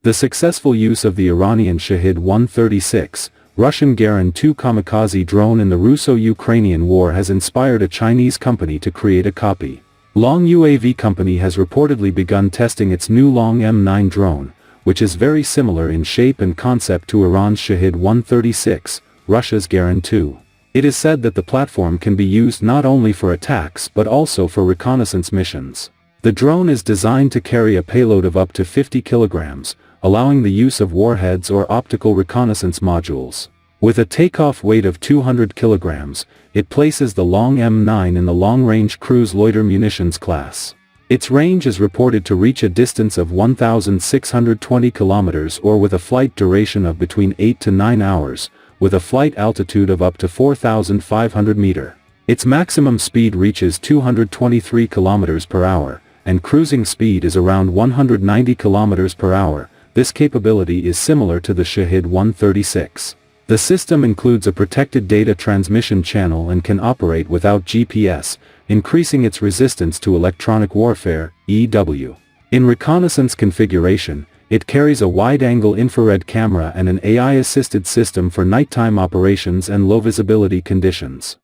The successful use of the Iranian Shahed-136, Russian Garan-2 kamikaze drone in the Russo-Ukrainian war has inspired a Chinese company to create a copy. LOONG UAV company has reportedly begun testing its new LOONG M9 drone, which is very similar in shape and concept to Iran's Shahed-136, Russia's Garan-2. It is said that the platform can be used not only for attacks but also for reconnaissance missions. The drone is designed to carry a payload of up to 50 kilograms, allowing the use of warheads or optical reconnaissance modules. With a takeoff weight of 200 kilograms, it places the LOONG M9 in the long-range cruise loiter munitions class. Its range is reported to reach a distance of 1,620 kilometers or with a flight duration of between 8 to 9 hours, with a flight altitude of up to 4,500 meters. Its maximum speed reaches 223 kilometers per hour, and cruising speed is around 190 kilometers per hour. This capability is similar to the Shahed-136. The system includes a protected data transmission channel and can operate without GPS, increasing its resistance to electronic warfare, EW. In reconnaissance configuration, it carries a wide-angle infrared camera and an AI-assisted system for nighttime operations and low-visibility conditions.